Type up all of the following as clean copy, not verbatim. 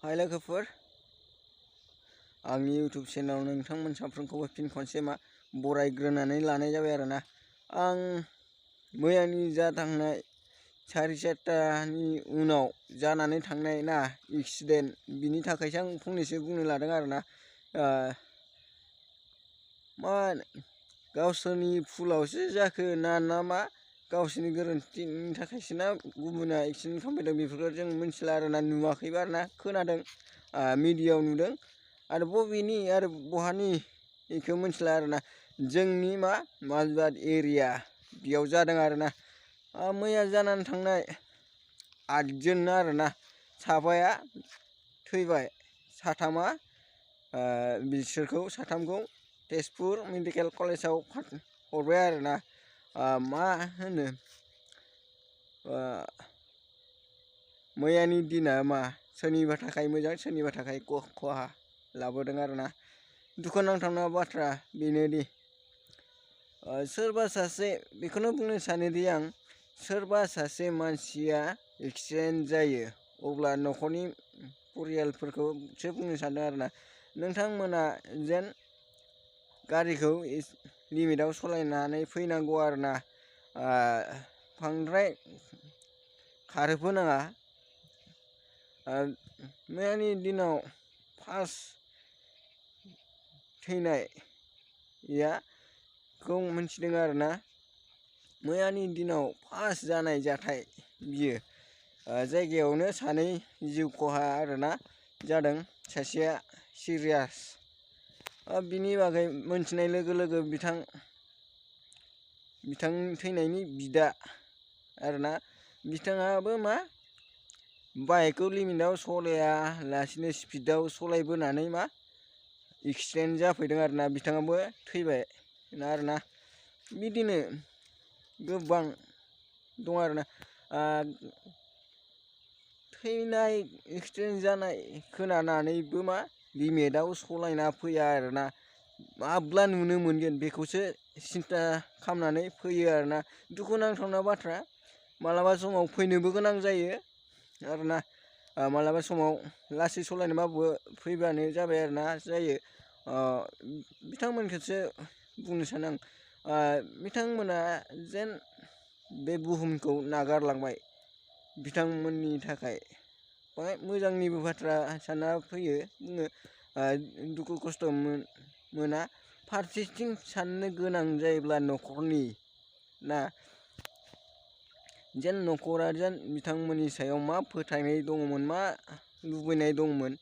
हाय लोगोफोर, आंनि इउटुब चेनेलाव नोंथांमोन साफ्रोमखौबो फिन खनसे बरायग्रोनानै लानाय जाबाय आरोना। आं मैयानि थांनाय 4:30नि उनाव जानानै थांनाय एक्सिडेन्ट, बिनि थाखायसो आं फंनैसो बुंनो लादों आरोना। मा गावसोरनि भुलावसो जाखो ना मा गावसोरनि गोरोन्थिनि थाखायसो ना गुबुना एक्सिडेन्ट खालामफैदों, बेफोरखौ जों मिथिला आरोना। नुवाखैबो आरोना, खोनादों, मिडियायाव नुदों, आरो बबेनि आरो बहानि बेखौ मिथिला आरोना। जोंनि मालबाद एरिया बेयाव जादों आरोना। मैया जानानै थांनाय 8 जन आरोना। साबाया थैबाय, साथामा बिसोरखौ साथामखौ तेजपुर मेडिकेल कलेजाव हरबाय आरोना। मा होनो, मैयानि दिना सोरनिबा थाखाय मोजां, सोरनिबा थाखाय खहा लाबोदों आरोना। दुखुनांथावना बाथ्रा बेनोदि सोरबा सासे, बेखौनो बुंनो सानोदि आं, सोरबा सासे मानसिया एक्सिडेन्ट जायो अब्ला न'खरनि परियालफोरखौसो बुंनो सानदों आरोना। नोंथांमोना जेन गारिखौ लिमिटाव सालायनानै फैनांगौ आरोना। बांद्राय खारोबो नाङा। मैयानि दिनाव फार्स्ट थैनायखौ मिथिदों आरोना। मैयानि दिनाव फार्स्ट जानाय जाथाय बियो, जायगायावनो सानै जिउ खहा आरोना जादों, सासेया सिरियास। बिनि बागै मोनथिनाय लोगो लोगो बिथां थैनायनि बिदा आरोना, बिथाङाबो बाइकखौ लिमिटाव सालायालासिनो स्पिडाव सालायबोनानै एक्सिडेन्ट जाफैदों आरोना। बिथाङाबो थैबाय आरोना। बिदिनो गोबां दं आरोना। थैनाय, एक्सिडेन्ट जानाय खोनानानैबो लिमिटाव सालायना फैया आरोना। माब्ला नुनो मोनगोन बेखौसो सिन्था खालामनानै फैयो आरोना। दुखुनांथावना बाथ्रा, मालाबा समाव फैनोबो गोनां जायो आरोना। मालाबा समाव लासै सालायनोबाबो फैबानो जाबाय आरोना, जायो। बिथांमोनखौसो बुंनो सानो आं, बिथांमोना जेन बे बुहुमखौ नागारलांबाय, बिथांमोननि थाखाय मोजांनिबो बाथ्रा सानना फैयो, बुङो। दुखु खस्थ' मोना। फारसेथिं साननो गोनां जायोब्ला न'खरनि जेन न'खरा जेन बिथांमोननि सायाव फोथायनाय दङमोन, लुबैनाय दंमोन,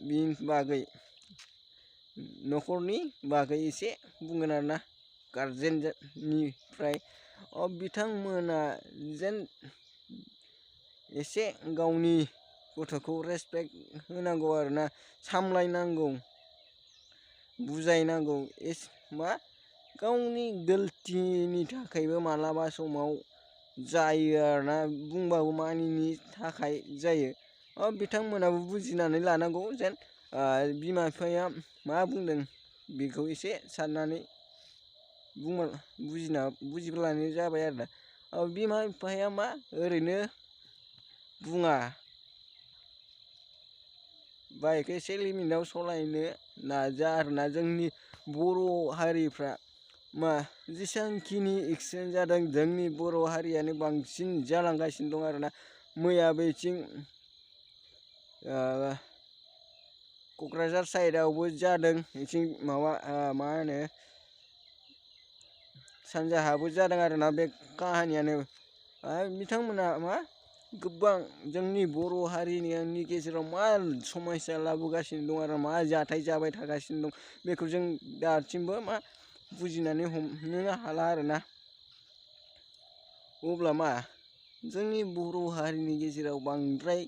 बिनि बागै, न'खरनि बागै एसे बुंगोन आरोना। गारजेननिफ्राय बिथांमोना जेन एसे गावनि गथ'खौ रेसपेक्ट होनांगौ आरोना, सामलायनांगौ, बुजायनांगौ। गावनि गलतिनि थाखायबो मालाबा समाव जायो आरोना, बुंबाबो मानिनि थाखाय जायो। बिथांमोनाबो बुजिनानै लानांगौ, जेन बिमा बिफाया मा बुंदों बेखौ एसे साननानै बुजिब्लानो जाबाय आरोना। बिमा बिफाया ओरैनो बुङा, बाइकखौ एसे लिमिटाव सालायनो नाजा आरोना। जोंनि बर' हारिफ्रा जेसांखिनि एक्सिडेन्ट जादों, जोंनि बर' हारियानो बांसिन जालांगासिनो दं आरोना। मैया बेथिं क'क्राझार साइडआवबो जादों, बेथिं मा होनो, सानजाहाबो जादों आरोना। बे काहानियानो बिथांमोना गोबां जोंनि बर' हारिनि गेजेराव समयसा लाबोगासिनो दं आरो जाथाय जाबाय थागासिनो दं, बेखौ जों दासिमबो बुजिनानै हमनो हाला आरोना। अब्ला जोंनि बर' हारिनि गेजेराव बांद्राय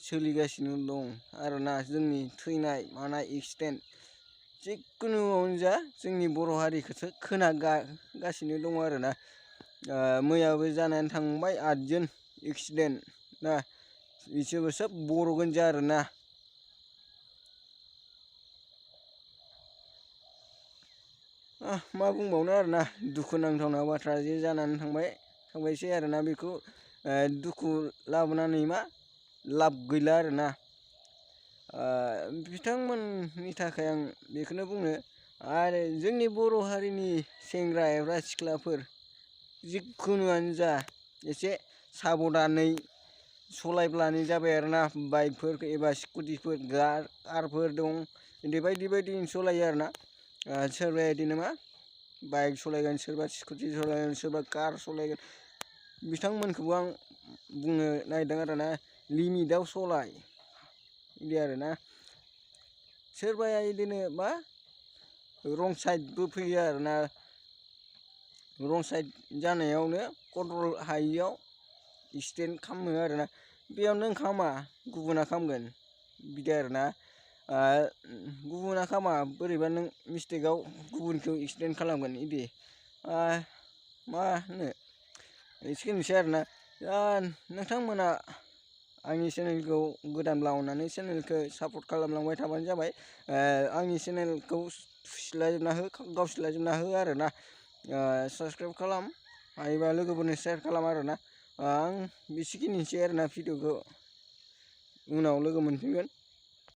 सोलिगासिनो दं आरोना। जोंनि थैनाय मानाय एक्सिडेन्ट, जिखुनुआवनो जा, जोंनि बर' हारिखौसो खोनागासिनो दङ आरोना। मैयाबो जानानै थांबाय 8 जन एक्सिडेन्ट बिसोरबो सोब बर' गोजा आरोना। मा बुंबावनो आरोना, दुखुनांथावना बाथ्रा जे जानानै थांबायसै आरोना। बेखौ दुखु लाबोनानै लाब गैला आरोना बिथांमोननि थाखाय आं बेखौनो बुङो आरो जोंनि बर' हारिनि सेंग्रा एबा सिख्लाफोर जिखुनुआनो जा एसे साबधानै सलायब्लानो जाबाय आरोना बाइकफोर एबा स्कुटिफोर कारफोर दं बिदि बायदि बायदि सलायो आरोना सोरबाया बिदिनो मा बाइक सलायगोन सोरबा स्कुटि सलायगोन सोरबा कार सलायगोन बिथांमोनखौबो आं बुंनो नागिरदों आरोना लिमिटआव सलाय बिदि आरोना सोरबाया बिदिनो मा रं साइडबो फैयो आरोना रं साइड जानायावनो कन्ट्रल हायियाव एक्सिडेन्ट खालामो आरोना बेयाव नों खामा गुबुना खामगोन बिदि आरोना गुबुना खामा बोरैबा नों मिस्टेकआव गुबुनखौ एक्सिडेन्ट खालामगोन बिदि मा होनो एसेनोसै आरोना नोंथांमोना आंनि चेनेलखौ गोदानब्ला अननानै चेनेलखौ सापर्ट खालामलांबाय थाबानो जाबाय आंनि चेनेलखौ गावस्रालाजोबना हो आरोना साबसक्राइब खालाम हायोबा लोगोफोरनो शेयार खालाम आरोना आं बेसेखिनिसै आरोना भिडिअखौ उनाव लोगो मोनफिनगोन।